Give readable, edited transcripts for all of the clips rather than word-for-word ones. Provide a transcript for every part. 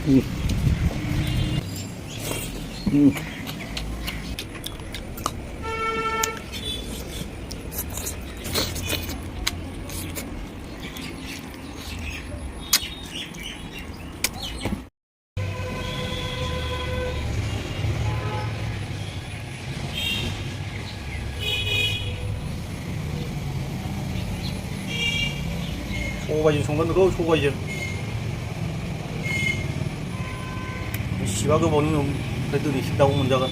Ừ. Ừ. 소바지 정관으로 소바지 시바그 보는 놈 애들이 식다고 문제가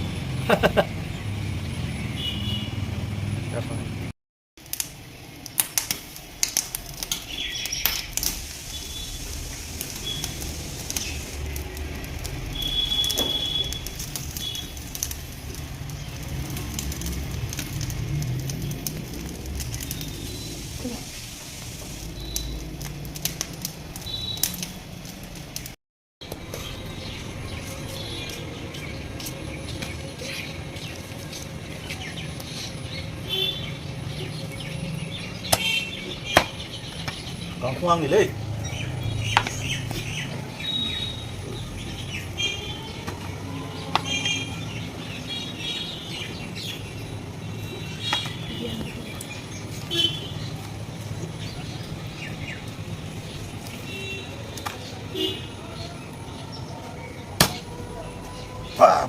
còn không ăn gì đi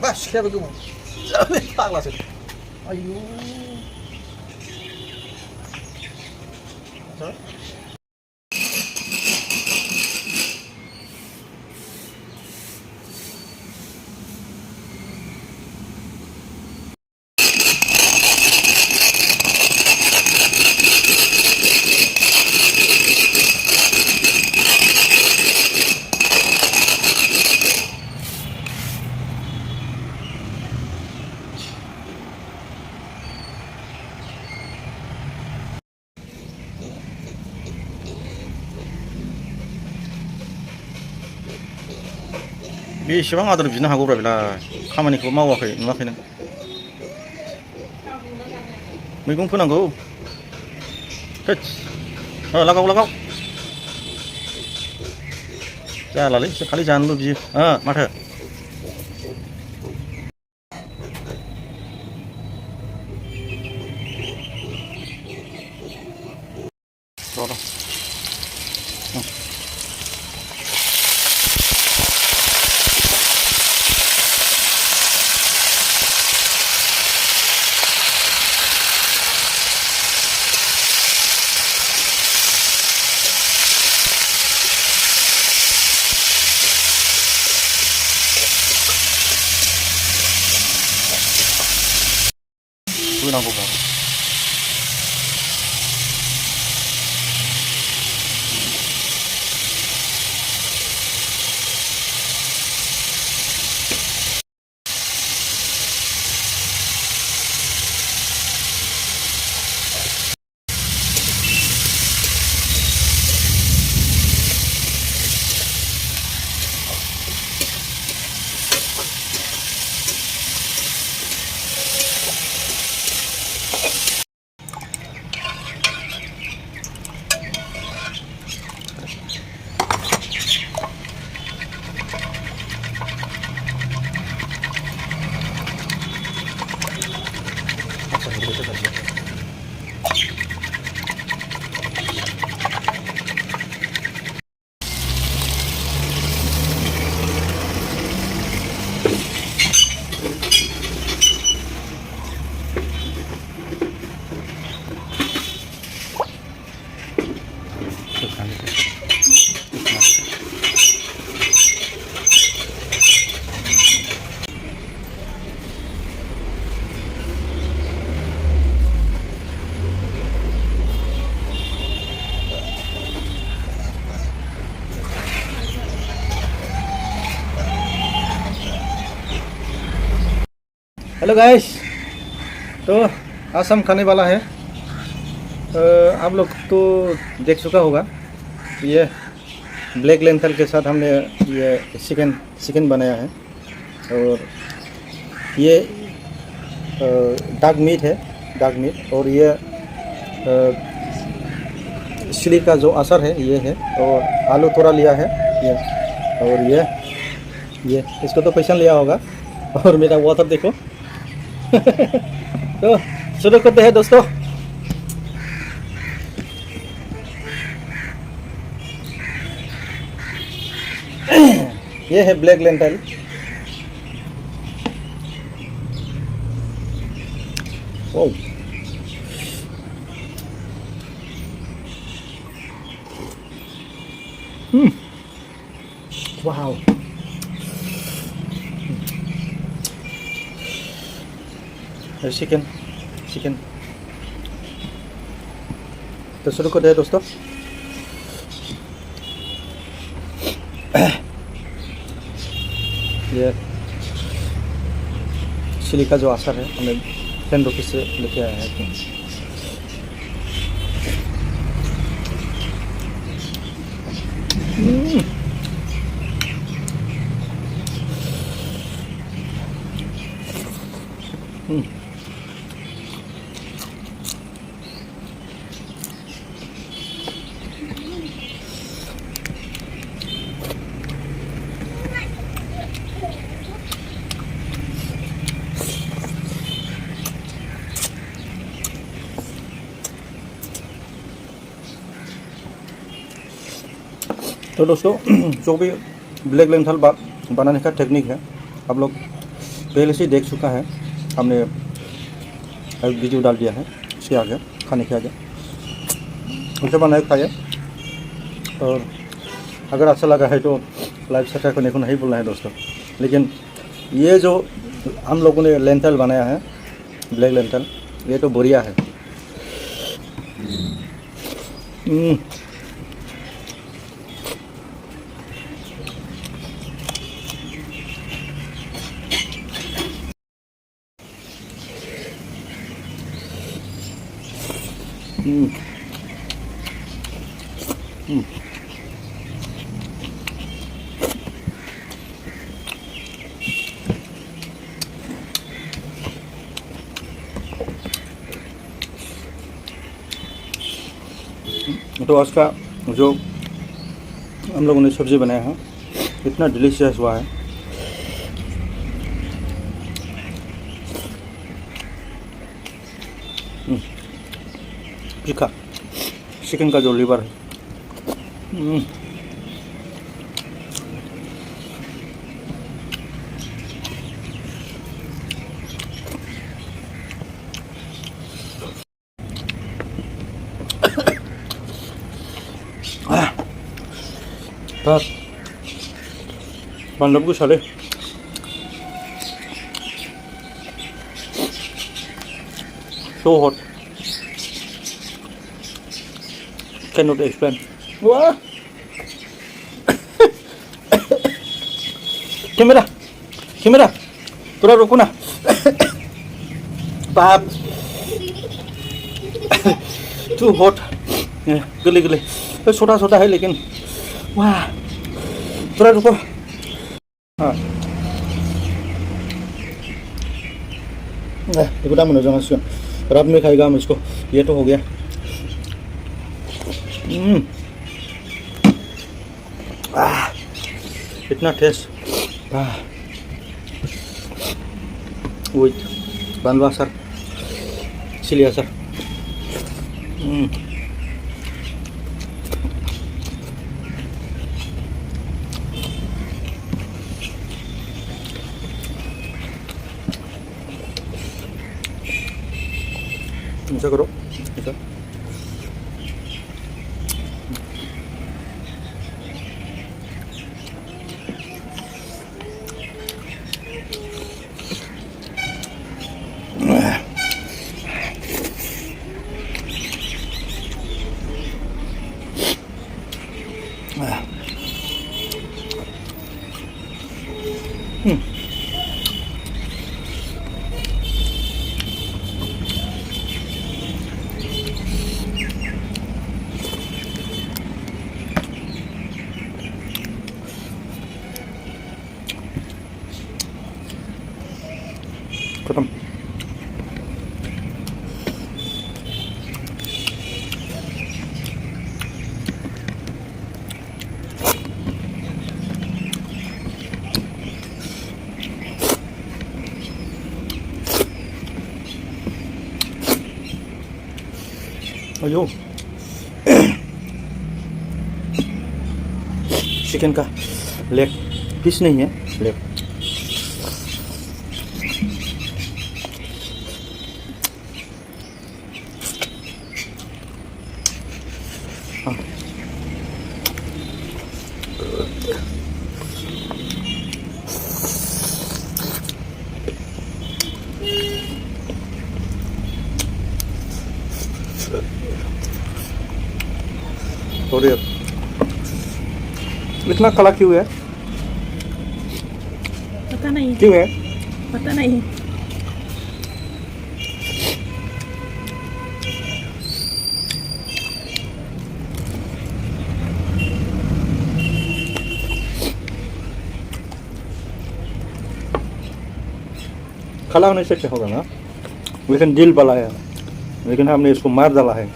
bah siapa kamu tak lah sih ayo बेसेबां आदार बिनो हागौब्रा बेलाय खामानिखौ मावाखै नुवाखै नों मैगं फोनांगौ थोद लागाव लागाव जालालै खालि जानोल' बियो माथो र' होनांगौब्रा हेलो गाइस तो आज हम खाने वाला है आप लोग तो देख चुका होगा ये ब्लैक लेंथल के साथ हमने ये चिकन बनाया है और ये डार्क मीट है और ये चिली का जो अचार है ये है और आलू थोड़ा लिया है ये और ये ये इसको तो पैसा लिया होगा और मेरा वाटर देखो। तो शुरू करते हैं दोस्तों। ये है black lentil. Oh wow, chicken chicken. तो शुरू करते हैं दोस्तों। ये चिली का जो अचार है हमें 10 रुपीज़ से लेके आया है। तो दोस्तों जो भी ब्लैक लेंथल बनाने का टेक्निक है आप लोग पहले से देख चुका है। हमने वीडियो डाल दिया है इसके आगे, खाने के आगे उसे बनाए खाइए। और अगर अच्छा लगा है तो लाइक सब्सक्राइब करने को नहीं भूलना है दोस्तों। लेकिन ये जो हम लोगों ने लेंथल बनाया है ब्लैक लेंथल, ये तो बढ़िया है। तो आज का जो हम लोगों ने सब्ज़ी बनाया है इतना डिलीशियस हुआ है। तीखा चिकन का जो लीवर है, बांधव साले so hot, cannot explain. Wah, camera, camera, थोड़ा रुको ना। बाप too hot, गले गले तो छोटा छोटा है लेकिन वाह, थोड़ा रुको। हाँ देखो मैंने जाना चाहिए, रात में खाएगा हम इसको। ये तो हो गया। इतना टेस्ट विथ बानलु आसार, चिली आसार। ऐसा करो ऐसा। खत्म। अयो चिकन का लेग पीस नहीं है, लेग। हाँ। और ये इतना काला क्यों है? पता नहीं, क्यों है? पता नहीं। काला होने से क्या होगा ना, लेकिन दिल वाला है, लेकिन हमने इसको मार डाला है।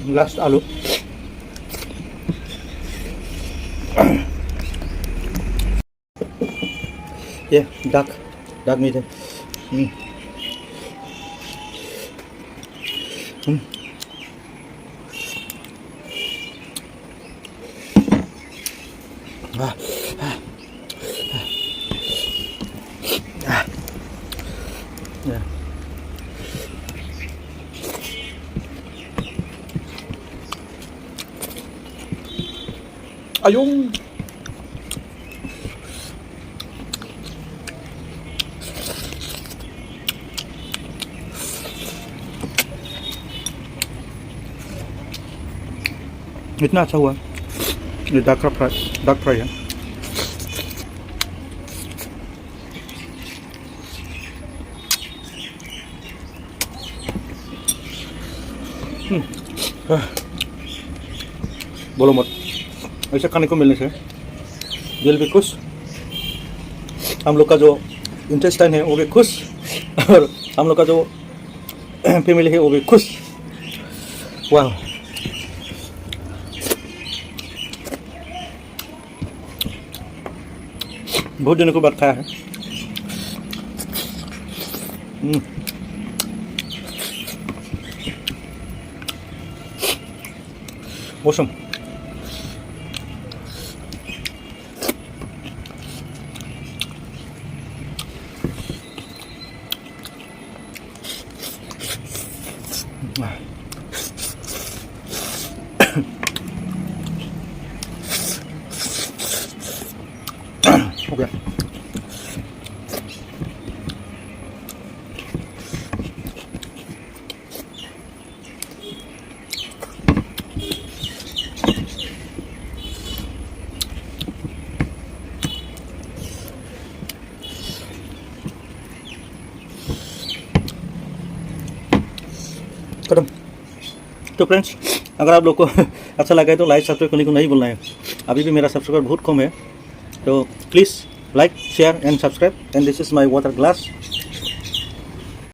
लास्ट आलू ये डाक मीट है। Ayun. इतना अच्छा हुआ। ये डाक फ्राई है। बोलो मत, ऐसे खाने को मिलने से दिल भी खुश, हम लोग का जो इंटेस्टाइन है वो भी खुश, और हम लोग का जो फैमिली है वो भी खुश। वाह, बहुत दिनों के बाद खाया है। मौसम हो गया। खत्म। तो फ्रेंड्स, अगर आप लोग को अच्छा लगा है तो लाइक सब्सक्राइब करने को नहीं भूलना है। अभी भी मेरा सब्सक्राइबर बहुत कम है, तो please like share and subscribe. And this is my water glass.